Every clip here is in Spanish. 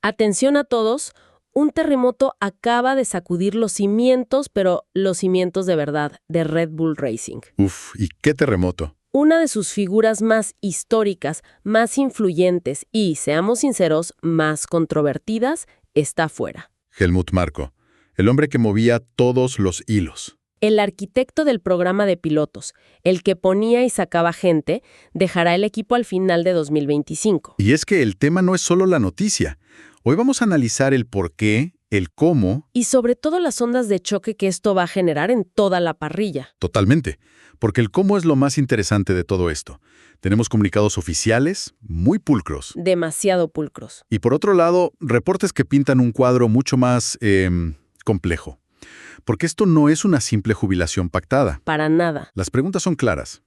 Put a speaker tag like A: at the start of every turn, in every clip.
A: Atención a todos, un terremoto acaba de sacudir los cimientos, pero los cimientos de verdad, de Red Bull Racing.
B: Uf, ¿y qué terremoto?
A: Una de sus figuras más históricas, más influyentes y, seamos sinceros, más controvertidas, está fuera.
B: Helmut Marko, el hombre que movía todos los hilos.
A: El arquitecto del programa de pilotos, el que ponía y sacaba gente, dejará el equipo al final de 2025.
B: Y es que el tema no es solo la noticia. Hoy vamos a analizar el por qué, el cómo.
A: Y sobre todo las ondas de choque que esto va a generar en toda la parrilla.
B: Totalmente, porque el cómo es lo más interesante de todo esto. Tenemos comunicados oficiales muy pulcros.
A: Demasiado pulcros.
B: Y por otro lado, reportes que pintan un cuadro mucho más complejo. Porque esto no es una simple jubilación pactada.
A: Para nada.
B: Las preguntas son claras.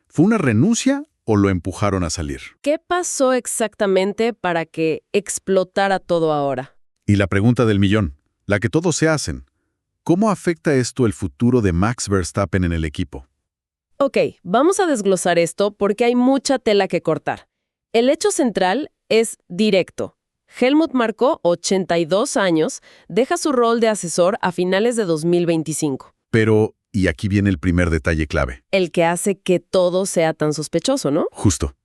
B: ¿Fue una renuncia o lo empujaron a salir?
A: ¿Qué pasó exactamente para que explotara todo ahora?
B: Y la pregunta del millón, la que todos se hacen. ¿Cómo afecta esto el futuro de Max Verstappen en el equipo?
A: Ok, vamos a desglosar esto porque hay mucha tela que cortar. El hecho central es directo. Helmut Marko, 82 años, deja su rol de asesor a finales de 2025.
B: Pero, y aquí viene el primer detalle clave.
A: El que hace que todo sea tan sospechoso, ¿no?
B: Justo.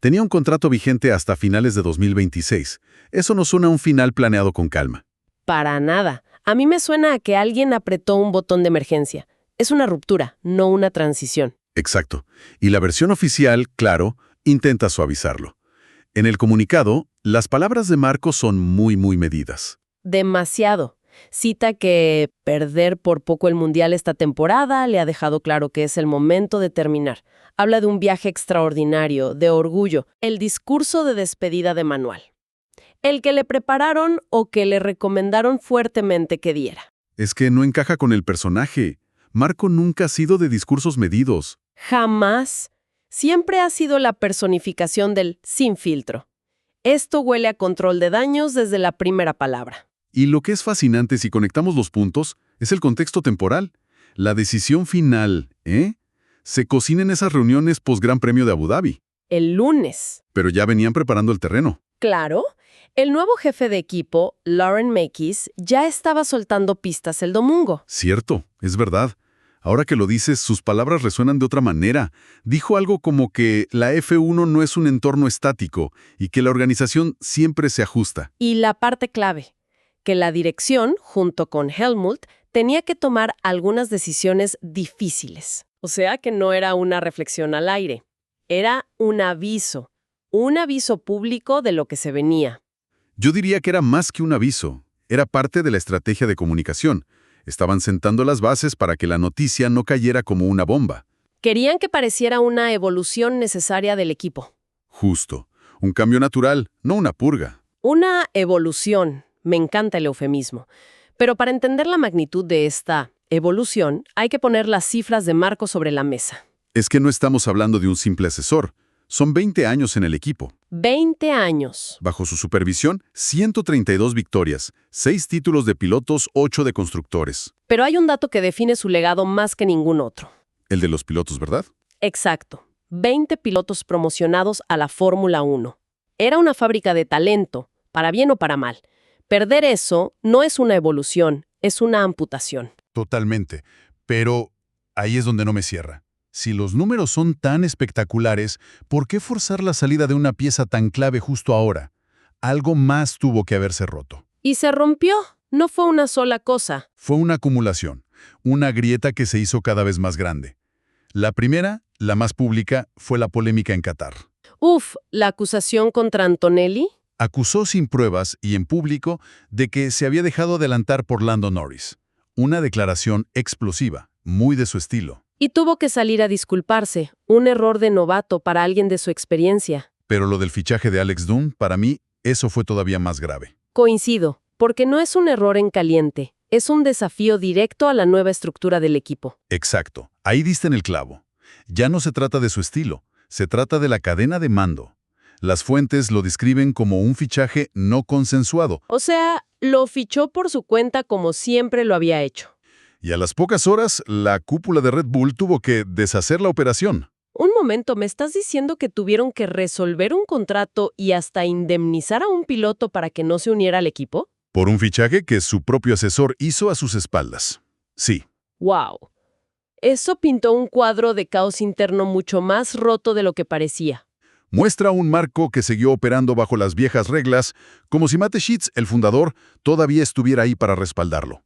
B: Tenía un contrato vigente hasta finales de 2026. Eso no suena a un final planeado con calma.
A: Para nada. A mí me suena a que alguien apretó un botón de emergencia. Es una ruptura, no una transición.
B: Exacto. Y la versión oficial, claro, intenta suavizarlo. En el comunicado, las palabras de Marko son muy medidas.
A: Demasiado. Cita que perder por poco el Mundial esta temporada le ha dejado claro que es el momento de terminar. Habla de un viaje extraordinario, de orgullo, el discurso de despedida de Manuel. El que le prepararon o que le recomendaron fuertemente que diera.
B: Es que no encaja con el personaje. Marko nunca ha sido de discursos medidos.
A: Jamás. Siempre ha sido la personificación del sin filtro. Esto huele a control de daños desde la primera palabra.
B: Y lo que es fascinante si conectamos los puntos es el contexto temporal. La decisión final, se cocina en esas reuniones post-Gran Premio de Abu Dhabi.
A: El lunes.
B: Pero ya venían preparando el terreno.
A: Claro. El nuevo jefe de equipo, Lauren Makis, ya estaba soltando pistas el domingo.
B: Cierto, es verdad. Ahora que lo dices, sus palabras resuenan de otra manera. Dijo algo como que la F1 no es un entorno estático y que la organización siempre se ajusta.
A: Y la parte clave, que la dirección, junto con Helmut, tenía que tomar algunas decisiones difíciles. O sea que no era una reflexión al aire. Era un aviso público de lo que se venía.
B: Yo diría que era más que un aviso. Era parte de la estrategia de comunicación. Estaban sentando las bases para que la noticia no cayera como una bomba.
A: Querían que pareciera una evolución necesaria del equipo.
B: Justo. Un cambio natural, no una purga.
A: Una evolución. Me encanta el eufemismo. Pero para entender la magnitud de esta evolución, hay que poner las cifras de Marko sobre la mesa.
B: Es que no estamos hablando de un simple asesor. Son 20 años en el equipo.
A: 20 años.
B: Bajo su supervisión, 132 victorias, 6 títulos de pilotos, 8 de constructores.
A: Pero hay un dato que define su legado más que ningún otro.
B: El de los pilotos, ¿verdad?
A: Exacto. 20 pilotos promocionados a la Fórmula 1. Era una fábrica de talento, para bien o para mal. Perder eso no es una evolución, es una amputación.
B: Totalmente. Pero ahí es donde no me cierra. Si los números son tan espectaculares, ¿por qué forzar la salida de una pieza tan clave justo ahora? Algo más tuvo que haberse roto.
A: Y se rompió. No fue una sola cosa.
B: Fue una acumulación, una grieta que se hizo cada vez más grande. La primera, la más pública, fue la polémica en Qatar.
A: La acusación contra Antonelli.
B: Acusó sin pruebas y en público de que se había dejado adelantar por Lando Norris. Una declaración explosiva, muy de su estilo.
A: Y tuvo que salir a disculparse. Un error de novato para alguien de su experiencia.
B: Pero lo del fichaje de Alex Dunn, para mí, eso fue todavía más grave.
A: Coincido, porque no es un error en caliente. Es un desafío directo a la nueva estructura del equipo.
B: Exacto. Ahí diste en el clavo. Ya no se trata de su estilo, se trata de la cadena de mando. Las fuentes lo describen como un fichaje no consensuado.
A: O sea, lo fichó por su cuenta como siempre lo había hecho.
B: Y a las pocas horas, la cúpula de Red Bull tuvo que deshacer la operación.
A: Un momento, ¿me estás diciendo que tuvieron que resolver un contrato y hasta indemnizar a un piloto para que no se uniera al equipo?
B: Por un fichaje que su propio asesor hizo a sus espaldas. Sí.
A: ¡Wow! Eso pintó un cuadro de caos interno mucho más roto de lo que parecía.
B: Muestra un Marco que siguió operando bajo las viejas reglas, como si Mateschitz, el fundador, todavía estuviera ahí para respaldarlo.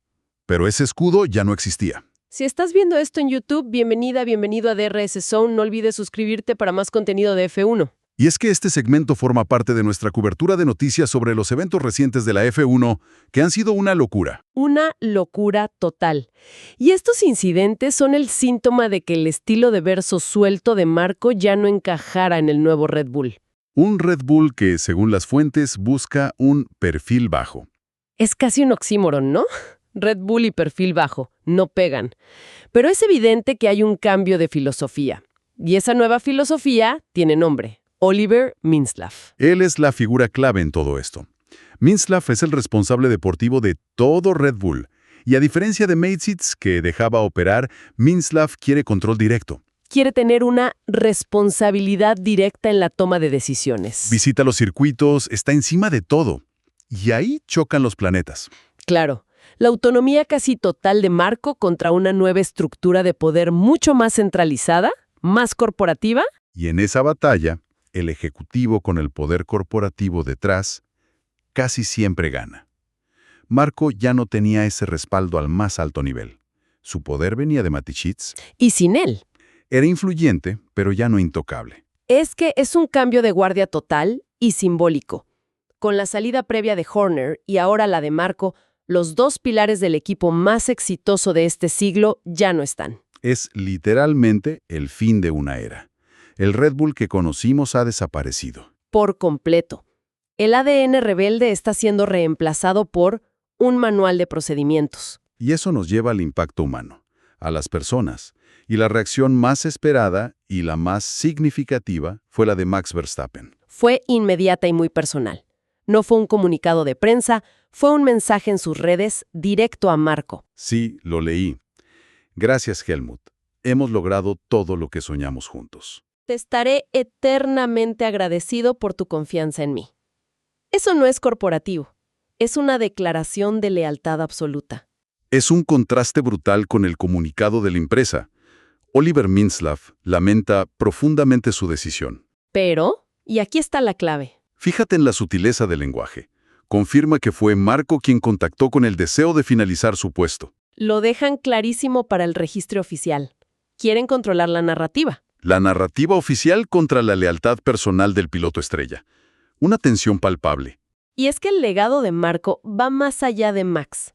B: Pero ese escudo ya no existía.
A: Si estás viendo esto en YouTube, bienvenido a DRS Zone. No olvides suscribirte para más contenido de F1.
B: Y es que este segmento forma parte de nuestra cobertura de noticias sobre los eventos recientes de la F1, que han sido una locura.
A: Una locura total. Y estos incidentes son el síntoma de que el estilo de verso suelto de Marco ya no encajara en el nuevo Red Bull.
B: Un Red Bull que, según las fuentes, busca un perfil bajo.
A: Es casi un oxímoron, ¿no? Red Bull y perfil bajo, no pegan. Pero es evidente que hay un cambio de filosofía. Y esa nueva filosofía tiene nombre: Oliver Mintzlaff.
B: Él es la figura clave en todo esto. Mintzlaff es el responsable deportivo de todo Red Bull. Y a diferencia de Mateschitz, que dejaba operar, Mintzlaff quiere control directo.
A: Quiere tener una responsabilidad directa en la toma de decisiones.
B: Visita los circuitos, está encima de todo. Y ahí chocan los planetas.
A: Claro, la autonomía casi total de Marco contra una nueva estructura de poder mucho más centralizada, más corporativa.
B: Y en esa batalla, el ejecutivo con el poder corporativo detrás casi siempre gana. Marco ya no tenía ese respaldo al más alto nivel. Su poder venía de Mateschitz.
A: Y sin él.
B: Era influyente, pero ya no intocable.
A: Es que es un cambio de guardia total y simbólico. Con la salida previa de Horner y ahora la de Marco, los dos pilares del equipo más exitoso de este siglo ya no están.
B: Es literalmente el fin de una era. El Red Bull que conocimos ha desaparecido.
A: Por completo. El ADN rebelde está siendo reemplazado por un manual de procedimientos.
B: Y eso nos lleva al impacto humano, a las personas. Y la reacción más esperada y la más significativa fue la de Max Verstappen.
A: Fue inmediata y muy personal. No fue un comunicado de prensa, fue un mensaje en sus redes directo a Marco.
B: Sí, lo leí. Gracias, Helmut. Hemos logrado todo lo que soñamos juntos.
A: Te estaré eternamente agradecido por tu confianza en mí. Eso no es corporativo. Es una declaración de lealtad absoluta.
B: Es un contraste brutal con el comunicado de la empresa. Oliver Mintzlaff lamenta profundamente su decisión.
A: Pero, y aquí está la clave.
B: Fíjate en la sutileza del lenguaje. Confirma que fue Marco quien contactó con el deseo de finalizar su puesto.
A: Lo dejan clarísimo para el registro oficial. Quieren controlar la narrativa.
B: La narrativa oficial contra la lealtad personal del piloto estrella. Una tensión palpable.
A: Y es que el legado de Marco va más allá de Max.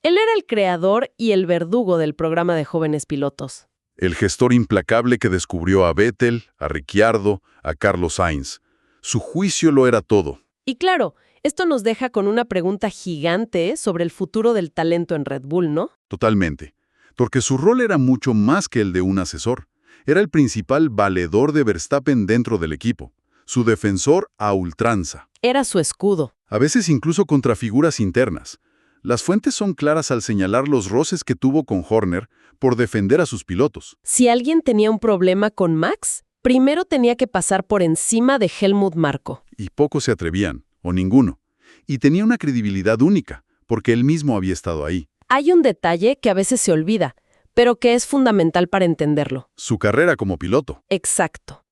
A: Él era el creador y el verdugo del programa de jóvenes pilotos.
B: El gestor implacable que descubrió a Vettel, a Ricciardo, a Carlos Sainz. Su juicio lo era todo.
A: Y claro, esto nos deja con una pregunta gigante sobre el futuro del talento en Red Bull, ¿no?
B: Totalmente. Porque su rol era mucho más que el de un asesor. Era el principal valedor de Verstappen dentro del equipo. Su defensor a ultranza.
A: Era su escudo.
B: A veces incluso contra figuras internas. Las fuentes son claras al señalar los roces que tuvo con Horner por defender a sus pilotos.
A: Si alguien tenía un problema con Max, primero tenía que pasar por encima de Helmut Marko.
B: Y pocos se atrevían, o ninguno. Y tenía una credibilidad única, porque él mismo había estado ahí.
A: Hay un detalle que a veces se olvida, pero que es fundamental para entenderlo.
B: Su carrera como piloto.
A: Exacto.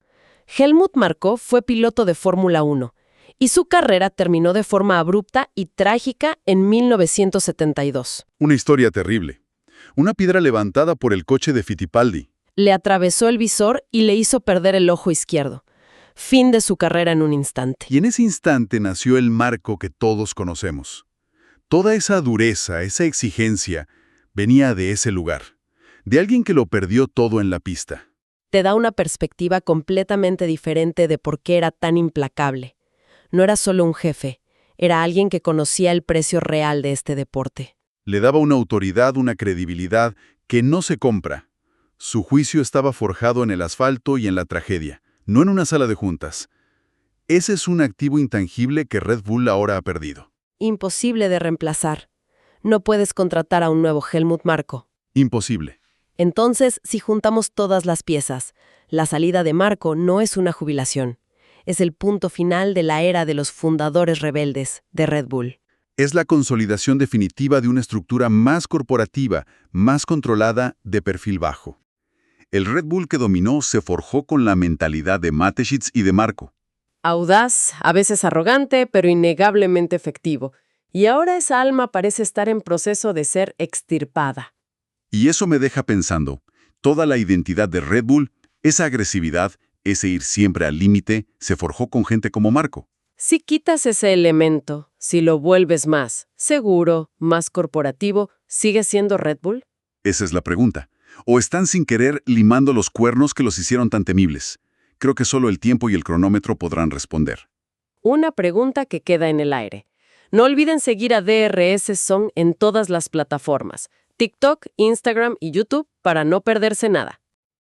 A: Helmut Marko fue piloto de Fórmula 1, y su carrera terminó de forma abrupta y trágica en 1972.
B: Una historia terrible. Una piedra levantada por el coche de Fittipaldi.
A: Le atravesó el visor y le hizo perder el ojo izquierdo. Fin de su carrera en un instante.
B: Y en ese instante nació el Marco que todos conocemos. Toda esa dureza, esa exigencia, venía de ese lugar. De alguien que lo perdió todo en la pista.
A: Te da una perspectiva completamente diferente de por qué era tan implacable. No era solo un jefe, era alguien que conocía el precio real de este deporte.
B: Le daba una autoridad, una credibilidad que no se compra. Su juicio estaba forjado en el asfalto y en la tragedia, no en una sala de juntas. Ese es un activo intangible que Red Bull ahora ha perdido.
A: Imposible de reemplazar. No puedes contratar a un nuevo Helmut Marko.
B: Imposible.
A: Entonces, si juntamos todas las piezas, la salida de Marco no es una jubilación. Es el punto final de la era de los fundadores rebeldes de Red Bull.
B: Es la consolidación definitiva de una estructura más corporativa, más controlada, de perfil bajo. El Red Bull que dominó se forjó con la mentalidad de Mateschitz y de Marco.
A: Audaz, a veces arrogante, pero innegablemente efectivo. Y ahora esa alma parece estar en proceso de ser extirpada.
B: Y eso me deja pensando, toda la identidad de Red Bull, esa agresividad, ese ir siempre al límite, se forjó con gente como Marco.
A: Si quitas ese elemento, si lo vuelves más seguro, más corporativo, ¿sigue siendo Red Bull?
B: Esa es la pregunta. ¿O están sin querer limando los cuernos que los hicieron tan temibles? Creo que solo el tiempo y el cronómetro podrán responder.
A: Una pregunta que queda en el aire. No olviden seguir a DRS Song en todas las plataformas, TikTok, Instagram y YouTube para no perderse nada.